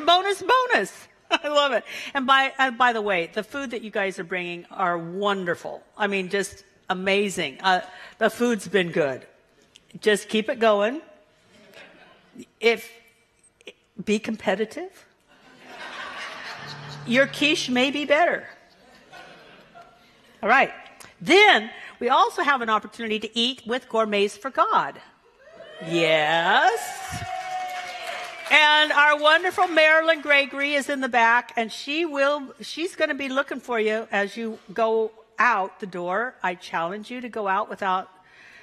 I love it. And by the way, the food that you guys are bringing are wonderful. I mean, just amazing. The food's been good. Just keep it going. Be competitive. Your quiche may be better. All right. Then we also have an opportunity to eat with Gourmets for God. Yes. And our wonderful Marilyn Gregory is in the back, and she's going to be looking for you as you go out the door. I challenge you to go out without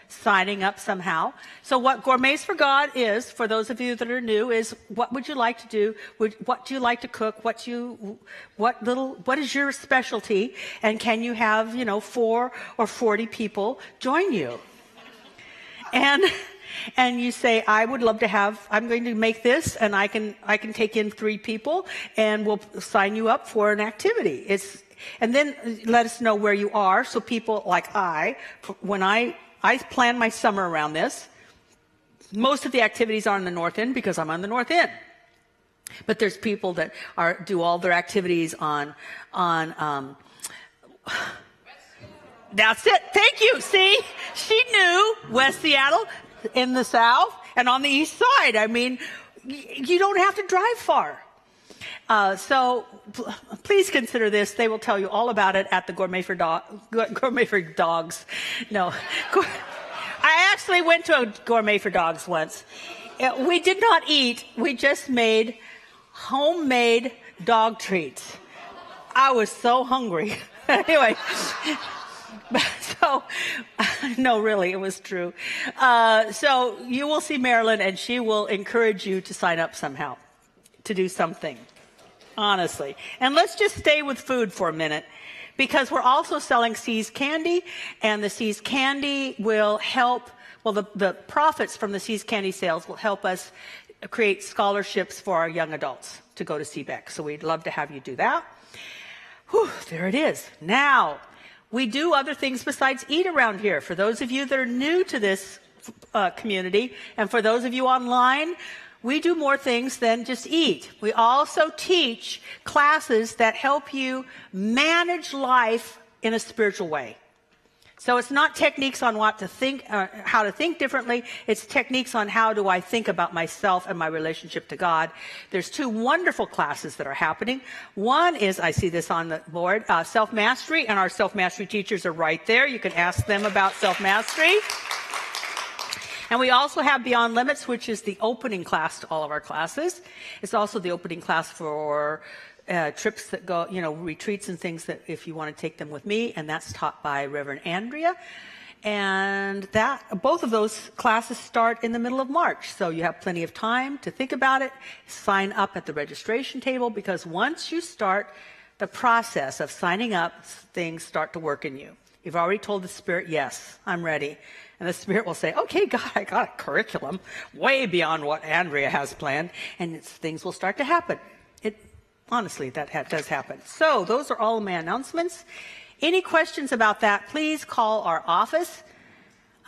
signing up somehow. So what Gourmets for God is, for those of you that are new, is what would you like to do? What do you like to cook? What is your specialty? And can you have, 4 or 40 people join you? And you say, I would love to I'm going to make this, and I can take in 3 people, and we'll sign you up for an activity. And then let us know where you are, so people like when I plan my summer around this. Most of the activities are in the North End because I'm on the North End. But there's people that do all their activities on that's it. Thank you. See, she knew West Seattle in the South and on the East Side. I mean, you don't have to drive far. So please consider this. They will tell you all about it at the Gourmet for Dogs. No, I actually went to a Gourmet for Dogs once. We did not eat. We just made homemade dog treats. I was so hungry. Anyway. So, no, really, it was true. So you will see Marilyn, and she will encourage you to sign up somehow, to do something. Honestly. And let's just stay with food for a minute, because we're also selling Seas Candy, and the Seas Candy will help, the profits from the Seas Candy sales will help us create scholarships for our young adults to go to CBEC. So we'd love to have you do that. Whew, there it is. Now, we do other things besides eat around here. For those of you that are new to this community, and for those of you online, we do more things than just eat. We also teach classes that help you manage life in a spiritual way. So it's not techniques on what to think, how to think differently. It's techniques on how do I think about myself and my relationship to God. There's 2 wonderful classes that are happening. One is, I see this on the board, self-mastery, and our self-mastery teachers are right there. You can ask them about self-mastery. And we also have Beyond Limits, which is the opening class to all of our classes. It's also the opening class for trips that go, retreats and things that if you want to take them with me, and that's taught by Reverend Andrea. And both of those classes start in the middle of March. So you have plenty of time to think about it. Sign up at the registration table, because once you start the process of signing up, things start to work in you. You've already told the Spirit, yes, I'm ready. And the Spirit will say, okay, God, I got a curriculum way beyond what Andrea has planned, and things will start to happen. Honestly, that does happen. So those are all my announcements. Any questions about that, please call our office.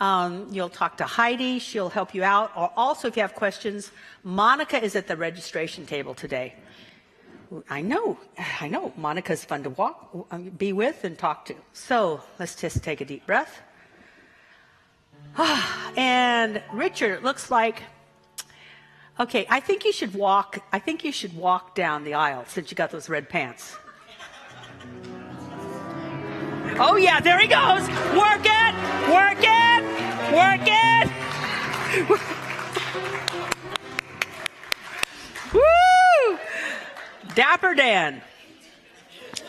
You'll talk to Heidi. She'll help you out. Or also, if you have questions, Monica is at the registration table today. I know. Monica's fun to be with and talk to. So let's just take a deep breath. And Richard, it looks like, okay, I think you should walk down the aisle since you got those red pants. Oh yeah, there he goes. Work it. Woo! Dapper Dan.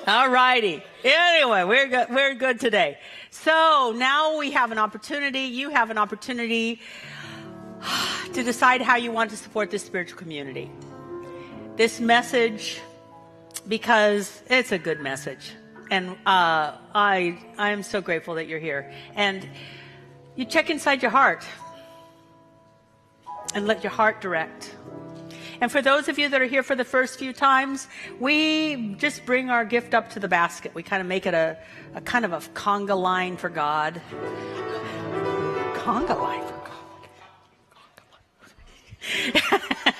All righty. Anyway, we're good today. So now we have an opportunity, you have an opportunity to decide how you want to support this spiritual community. This message, because it's a good message. And I am so grateful that you're here. And you check inside your heart and let your heart direct. And for those of you that are here for the first few times, we just bring our gift up to the basket. We kind of make it a kind of a conga line for God. Conga line for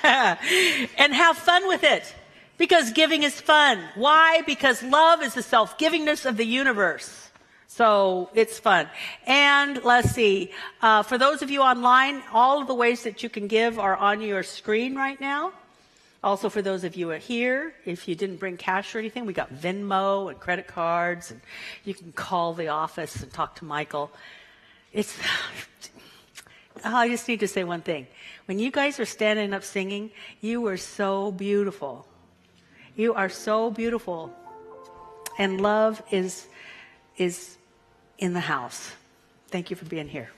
God. And have fun with it. Because giving is fun. Why? Because love is the self-givingness of the universe. So it's fun. And let's see, for those of you online, all of the ways that you can give are on your screen right now. Also for those of you who are here, if you didn't bring cash or anything, we got Venmo and credit cards, and you can call the office and talk to Michael. I just need to say one thing. When you guys are standing up singing, you were so beautiful. You are so beautiful. And love is in the house. Thank you for being here.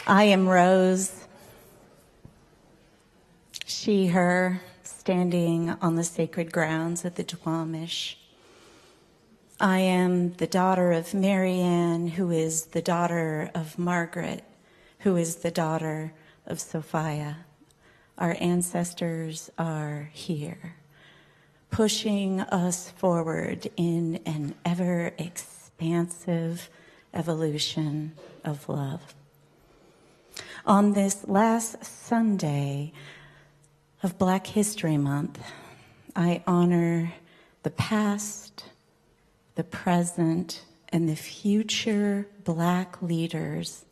I am Rose, she, her, standing on the sacred grounds of the Duwamish. I am the daughter of Marianne, who is the daughter of Margaret, who is the daughter of Sophia. Our ancestors are here, pushing us forward in an ever expansive evolution of love. On this last Sunday of Black History Month, I honor the past, the present, and the future Black leaders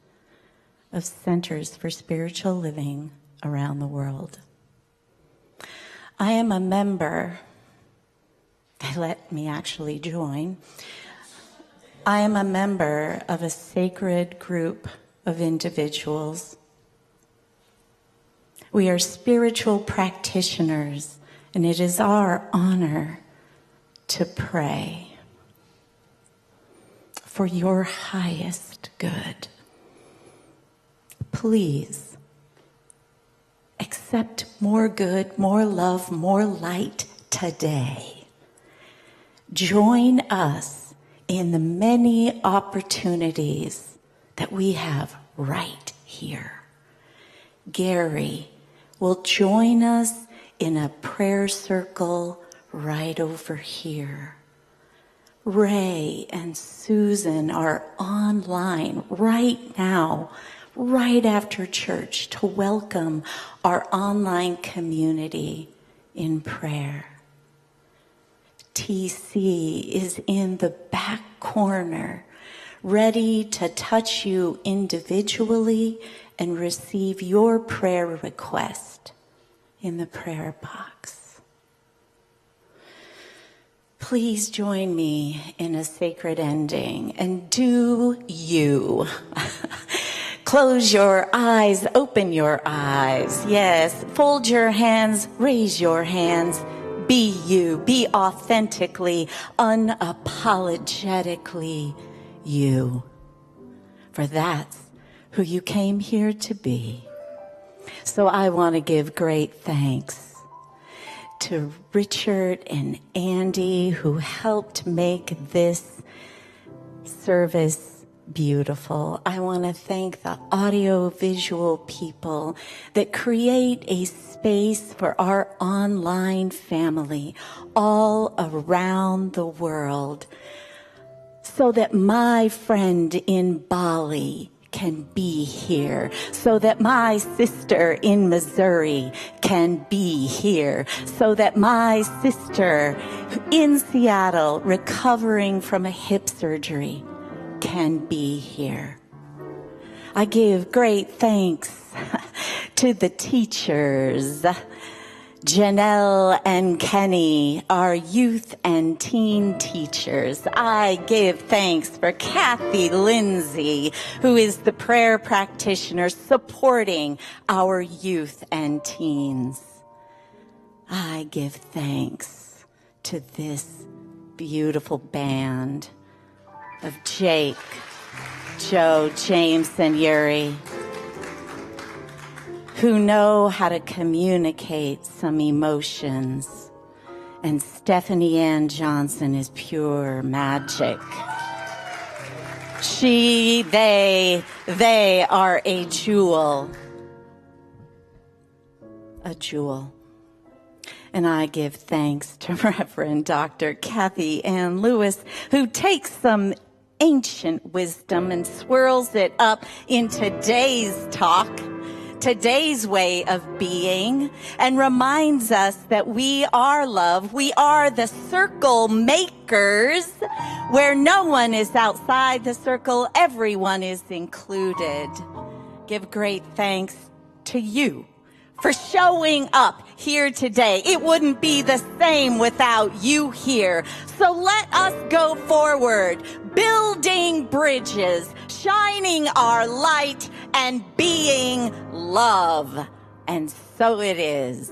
of centers for spiritual living around the world. I am a member, let me actually join. I am a member of a sacred group of individuals. We are spiritual practitioners, and it is our honor to pray for your highest good. Please accept more good, more love, more light today. Join us in the many opportunities that we have right here. Gary will join us in a prayer circle right over here. Ray and Susan are online right now, right after church, to welcome our online community in prayer. TC is in the back corner, ready to touch you individually and receive your prayer request in the prayer box. Please join me in a sacred ending and do you. Close your eyes, open your eyes. Yes, fold your hands, raise your hands. Be you, be authentically, unapologetically you. For that's who you came here to be. So I want to give great thanks to Richard and Andy, who helped make this service beautiful. I want to thank the audio-visual people that create a space for our online family all around the world, so that my friend in Bali can be here, so that my sister in Missouri can be here, so that my sister in Seattle recovering from a hip surgery can be here. I give great thanks to the teachers, Janelle and Kenny, our youth and teen teachers. I give thanks for Kathy Lindsay, who is the prayer practitioner supporting our youth and teens. I give thanks to this beautiful band of Jake, Joe, James, and Yuri, who know how to communicate some emotions. And Stephanie Ann Johnson is pure magic. They are a jewel. A jewel. And I give thanks to Reverend Dr. Kathianne Lewis, who takes some ancient wisdom and swirls it up in today's talk, today's way of being, and reminds us that we are love. We are the circle makers, where no one is outside the circle, everyone is included. Give great thanks to you for showing up here today. It wouldn't be the same without you here. So let us go forward, building bridges, shining our light, and being love. And so it is.